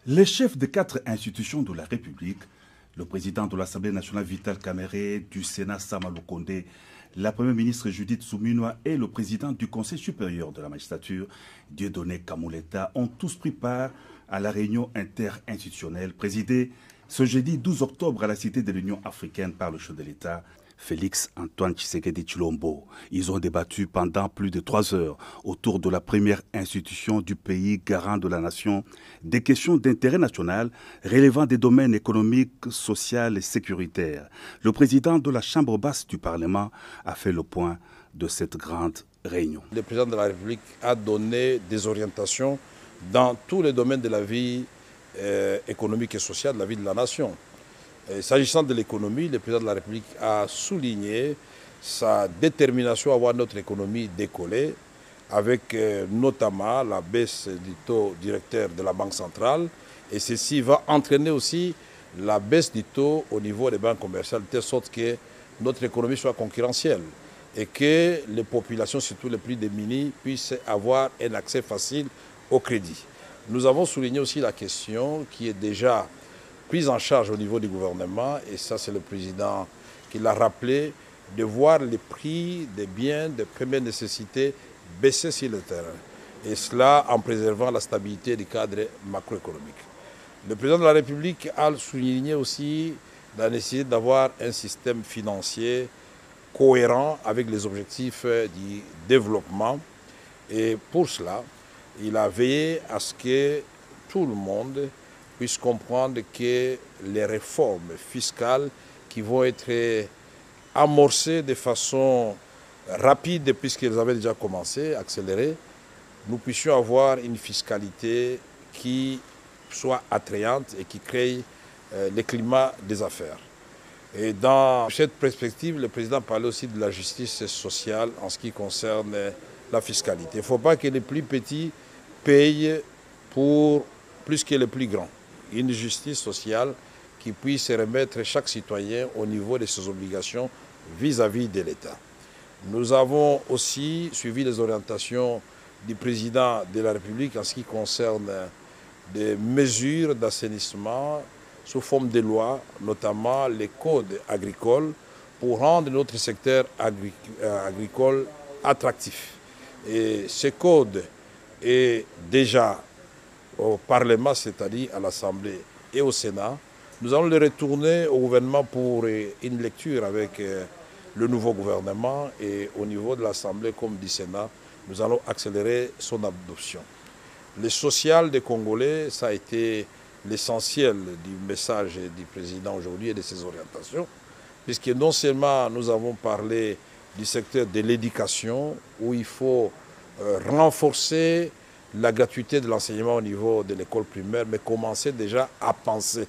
Les chefs de 4 institutions de la République, le président de l'Assemblée nationale Vital Kamerhe, du Sénat Sama Lukonde, la première ministre Judith Suminwa et le président du Conseil supérieur de la magistrature, Dieudonné Kamoleta, ont tous pris part à la réunion interinstitutionnelle présidée ce jeudi 12 octobre à la Cité de l'Union africaine par le chef de l'État, Félix Antoine Tshisekedi Tshilombo. Ils ont débattu pendant plus de 3 heures autour de la première institution du pays garant de la nation des questions d'intérêt national relevant des domaines économiques, sociaux et sécuritaires. Le président de la Chambre basse du Parlement a fait le point de cette grande réunion. Le président de la République a donné des orientations dans tous les domaines de la vie économique et sociale de la vie de la nation. S'agissant de l'économie, le président de la République a souligné sa détermination à voir notre économie décoller, avec notamment la baisse du taux directeur de la Banque centrale. Et ceci va entraîner aussi la baisse du taux au niveau des banques commerciales, de telle sorte que notre économie soit concurrentielle et que les populations, surtout les plus démunies, puissent avoir un accès facile au crédit. Nous avons souligné aussi la question qui est déjà prise en charge au niveau du gouvernement, et ça c'est le président qui l'a rappelé, de voir les prix des biens de première nécessité baisser sur le terrain. Et cela en préservant la stabilité du cadre macroéconomique. Le président de la République a souligné aussi la nécessité d'avoir un système financier cohérent avec les objectifs du développement. Et pour cela, il a veillé à ce que tout le monde puisse comprendre que les réformes fiscales qui vont être amorcées de façon rapide, puisqu'elles avaient déjà commencé, accélérées, nous puissions avoir une fiscalité qui soit attrayante et qui crée le climat des affaires. Et dans cette perspective, le président parlait aussi de la justice sociale en ce qui concerne la fiscalité. Il ne faut pas que les plus petits payent pour plus que les plus grands. Une justice sociale qui puisse remettre chaque citoyen au niveau de ses obligations vis-à-vis de l'État. Nous avons aussi suivi les orientations du président de la République en ce qui concerne des mesures d'assainissement sous forme de loi, notamment les codes agricoles, pour rendre notre secteur agricole attractif. Et ce code est déjà au Parlement, c'est-à-dire à l'Assemblée et au Sénat. Nous allons le retourner au gouvernement pour une lecture avec le nouveau gouvernement, et au niveau de l'Assemblée comme du Sénat, nous allons accélérer son adoption. Le social des Congolais, ça a été l'essentiel du message du président aujourd'hui et de ses orientations, puisque non seulement nous avons parlé du secteur de l'éducation, où il faut renforcer la gratuité de l'enseignement au niveau de l'école primaire, mais commencer déjà à penser,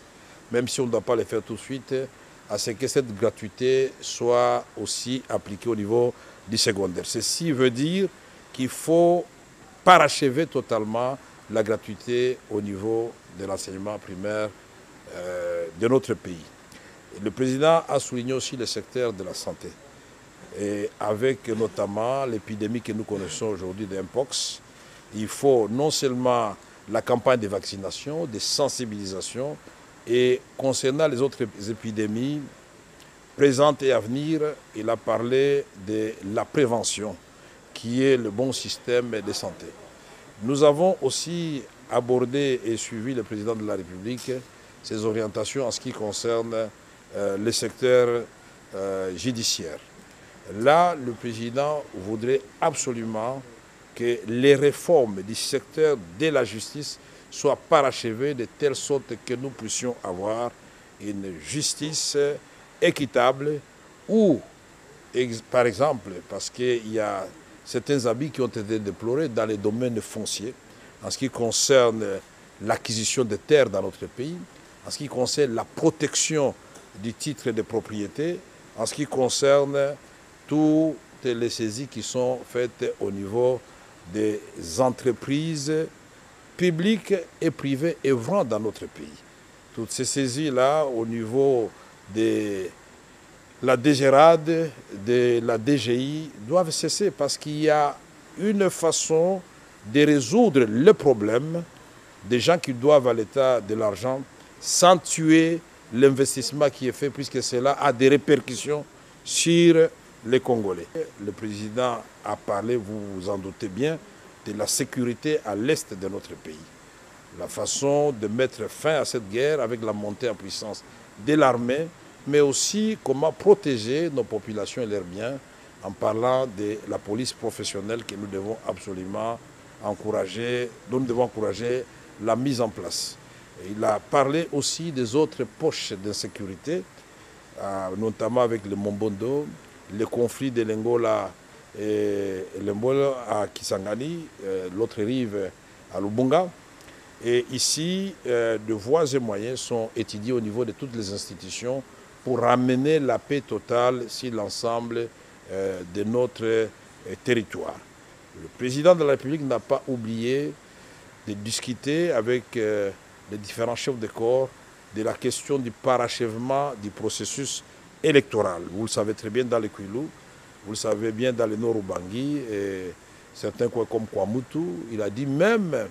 même si on ne doit pas le faire tout de suite, à ce que cette gratuité soit aussi appliquée au niveau du secondaire. Ceci veut dire qu'il faut parachever totalement la gratuité au niveau de l'enseignement primaire de notre pays. Et le président a souligné aussi le secteur de la santé, et avec notamment l'épidémie que nous connaissons aujourd'hui de Mpox. Il faut non seulement la campagne de vaccination, de sensibilisation, et concernant les autres épidémies présentes et à venir, il a parlé de la prévention, qui est le bon système de santé. Nous avons aussi abordé et suivi le président de la République ses orientations en ce qui concerne le secteur judiciaire. Là, le président voudrait absolument que les réformes du secteur de la justice soient parachevées de telle sorte que nous puissions avoir une justice équitable où, par exemple, parce qu'il y a certains abus qui ont été déplorés dans les domaines fonciers, en ce qui concerne l'acquisition de terres dans notre pays, en ce qui concerne la protection du titre de propriété, en ce qui concerne toutes les saisies qui sont faites au niveau des entreprises publiques et privées œuvrant dans notre pays. Toutes ces saisies-là, au niveau de la DGRAD, de la DGI, doivent cesser parce qu'il y a une façon de résoudre le problème des gens qui doivent à l'État de l'argent sans tuer l'investissement qui est fait, puisque cela a des répercussions sur les Congolais. Le président a parlé, vous vous en doutez bien, de la sécurité à l'est de notre pays. La façon de mettre fin à cette guerre avec la montée en puissance de l'armée, mais aussi comment protéger nos populations et leurs biens en parlant de la police professionnelle que nous devons absolument encourager, dont nous devons encourager la mise en place. Et il a parlé aussi des autres poches d'insécurité, notamment avec le Mombondo, le conflit de l'Angola et l'Angola à Kisangani, l'autre rive à Lubunga. Et ici, de voies et moyens sont étudiés au niveau de toutes les institutions pour ramener la paix totale sur l'ensemble de notre territoire. Le président de la République n'a pas oublié de discuter avec les différents chefs de corps de la question du parachèvement du processus électoral. Vous le savez très bien dans le Kwilu, vous le savez bien dans le Nord-Ubangi, et certains coins comme Kwamutu, il a dit même,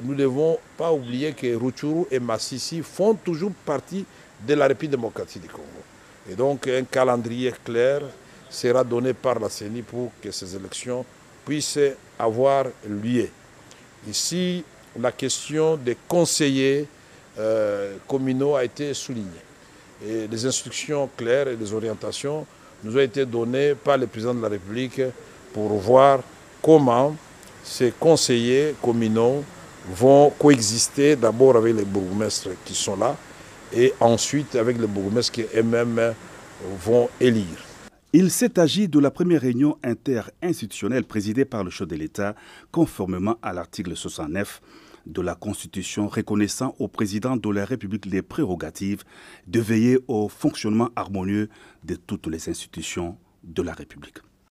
nous ne devons pas oublier que Rutshuru et Massissi font toujours partie de la République démocratique du Congo. Et donc un calendrier clair sera donné par la CENI pour que ces élections puissent avoir lieu. Ici, la question des conseillers communaux a été soulignée. Et les instructions claires et les orientations nous ont été données par le président de la République pour voir comment ces conseillers communaux vont coexister d'abord avec les bourgmestres qui sont là et ensuite avec les bourgmestres qui eux-mêmes vont élire. Il s'est agi de la première réunion interinstitutionnelle présidée par le chef de l'État, conformément à l'article 69 de la Constitution reconnaissant au président de la République les prérogatives de veiller au fonctionnement harmonieux de toutes les institutions de la République.